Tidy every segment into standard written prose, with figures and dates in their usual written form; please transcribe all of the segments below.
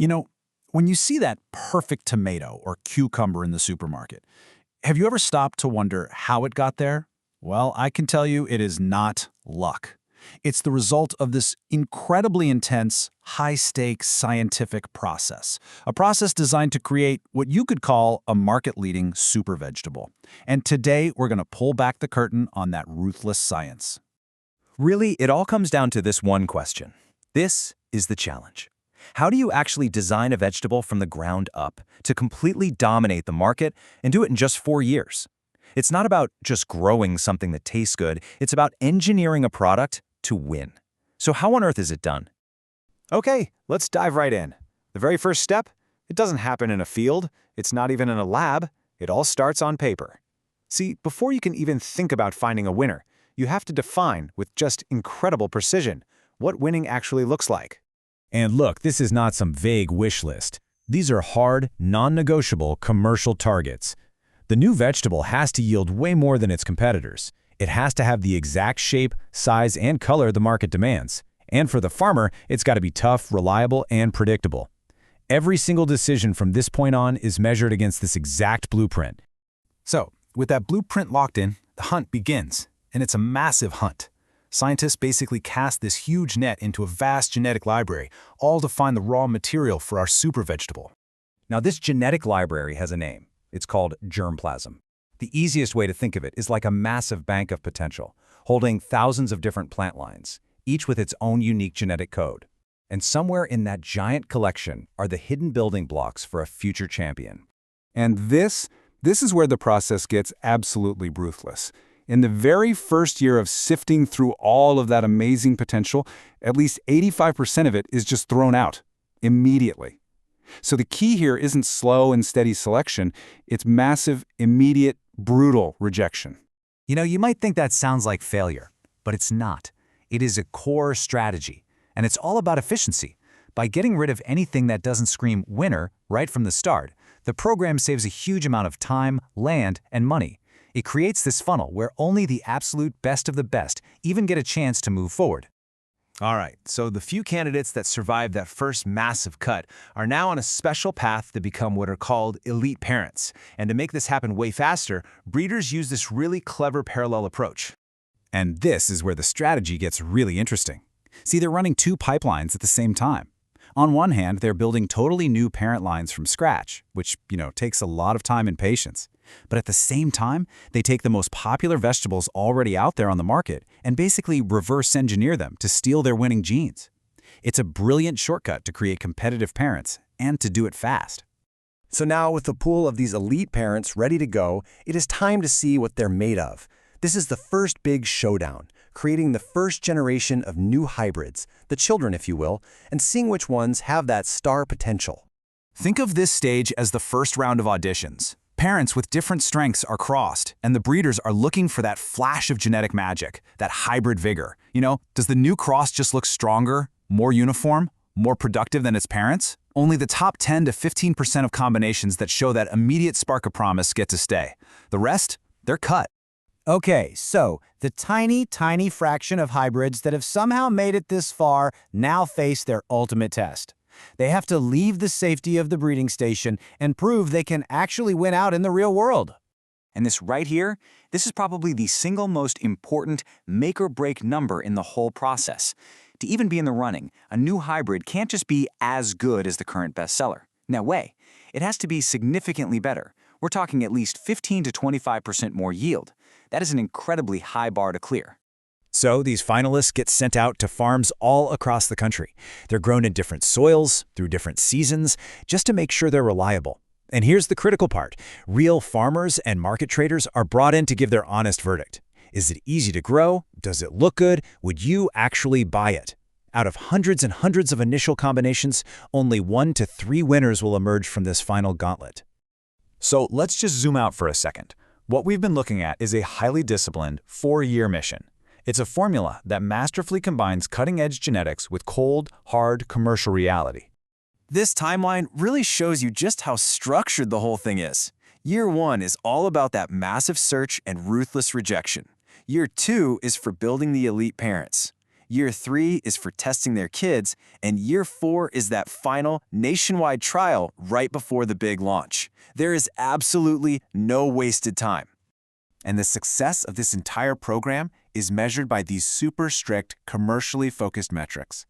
You know, when you see that perfect tomato or cucumber in the supermarket, have you ever stopped to wonder how it got there? Well, I can tell you it is not luck. It's the result of this incredibly intense, high-stakes scientific process, a process designed to create what you could call a market-leading super vegetable. And today, we're going to pull back the curtain on that ruthless science. Really, it all comes down to this one question. This is the challenge. How do you actually design a vegetable from the ground up to completely dominate the market and do it in just 4 years? It's not about just growing something that tastes good, it's about engineering a product to win. So how on earth is it done? Okay, let's dive right in. The very first step, it doesn't happen in a field, it's not even in a lab, it all starts on paper. See, before you can even think about finding a winner, you have to define, with just incredible precision, what winning actually looks like. And look, this is not some vague wish list. These are hard, non-negotiable commercial targets. The new vegetable has to yield way more than its competitors. It has to have the exact shape, size, and color the market demands. And for the farmer, it's got to be tough, reliable, and predictable. Every single decision from this point on is measured against this exact blueprint. So, with that blueprint locked in, the hunt begins. And it's a massive hunt. Scientists basically cast this huge net into a vast genetic library, all to find the raw material for our super vegetable. Now, this genetic library has a name. It's called germplasm. The easiest way to think of it is like a massive bank of potential, holding thousands of different plant lines, each with its own unique genetic code. And somewhere in that giant collection are the hidden building blocks for a future champion. And this is where the process gets absolutely ruthless. In the very first year of sifting through all of that amazing potential, at least 85% of it is just thrown out immediately. So the key here isn't slow and steady selection, it's massive, immediate, brutal rejection. You know, you might think that sounds like failure, but it's not. It is a core strategy, and it's all about efficiency. By getting rid of anything that doesn't scream winner right from the start, the program saves a huge amount of time, land, and money. It creates this funnel where only the absolute best of the best even get a chance to move forward. All right, so the few candidates that survived that first massive cut are now on a special path to become what are called elite parents. And to make this happen way faster, breeders use this really clever parallel approach. And this is where the strategy gets really interesting. See, they're running two pipelines at the same time. On one hand, they're building totally new parent lines from scratch, which, takes a lot of time and patience. But at the same time, they take the most popular vegetables already out there on the market and basically reverse engineer them to steal their winning genes. It's a brilliant shortcut to create competitive parents and to do it fast. So now, with the pool of these elite parents ready to go, it is time to see what they're made of. This is the first big showdown, creating the first generation of new hybrids, the children if you will, and seeing which ones have that star potential. Think of this stage as the first round of auditions. Parents with different strengths are crossed, and the breeders are looking for that flash of genetic magic, that hybrid vigor. Does the new cross just look stronger, more uniform, more productive than its parents? Only the top 10 to 15% of combinations that show that immediate spark of promise get to stay. The rest, they're cut. Okay, so the tiny, tiny fraction of hybrids that have somehow made it this far now face their ultimate test. They have to leave the safety of the breeding station and prove they can actually win out in the real world. And this right here, this is probably the single most important make-or-break number in the whole process. To even be in the running, a new hybrid can't just be as good as the current bestseller. No way. It has to be significantly better. We're talking at least 15 to 25% more yield. That is an incredibly high bar to clear. So these finalists get sent out to farms all across the country. They're grown in different soils, through different seasons, just to make sure they're reliable. And here's the critical part. Real farmers and market traders are brought in to give their honest verdict. Is it easy to grow? Does it look good? Would you actually buy it? Out of hundreds and hundreds of initial combinations, only 1 to 3 winners will emerge from this final gauntlet. So let's just zoom out for a second. What we've been looking at is a highly disciplined 4-year mission. It's a formula that masterfully combines cutting-edge genetics with cold, hard commercial reality. This timeline really shows you just how structured the whole thing is. Year 1 is all about that massive search and ruthless rejection. Year 2 is for building the elite parents. Year 3 is for testing their kids, and Year 4 is that final nationwide trial right before the big launch. There is absolutely no wasted time. And the success of this entire program is measured by these super strict, commercially focused metrics.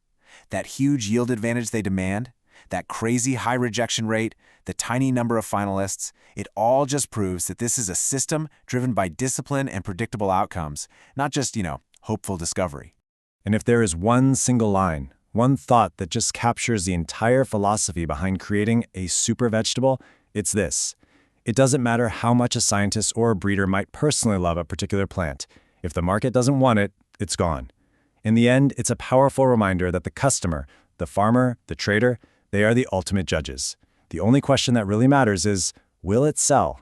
That huge yield advantage they demand, that crazy high rejection rate, the tiny number of finalists, it all just proves that this is a system driven by discipline and predictable outcomes, not just, hopeful discovery. And if there is one single line, one thought that just captures the entire philosophy behind creating a super vegetable, it's this. It doesn't matter how much a scientist or a breeder might personally love a particular plant. If the market doesn't want it, it's gone. In the end, it's a powerful reminder that the customer, the farmer, the trader, they are the ultimate judges. The only question that really matters is, will it sell?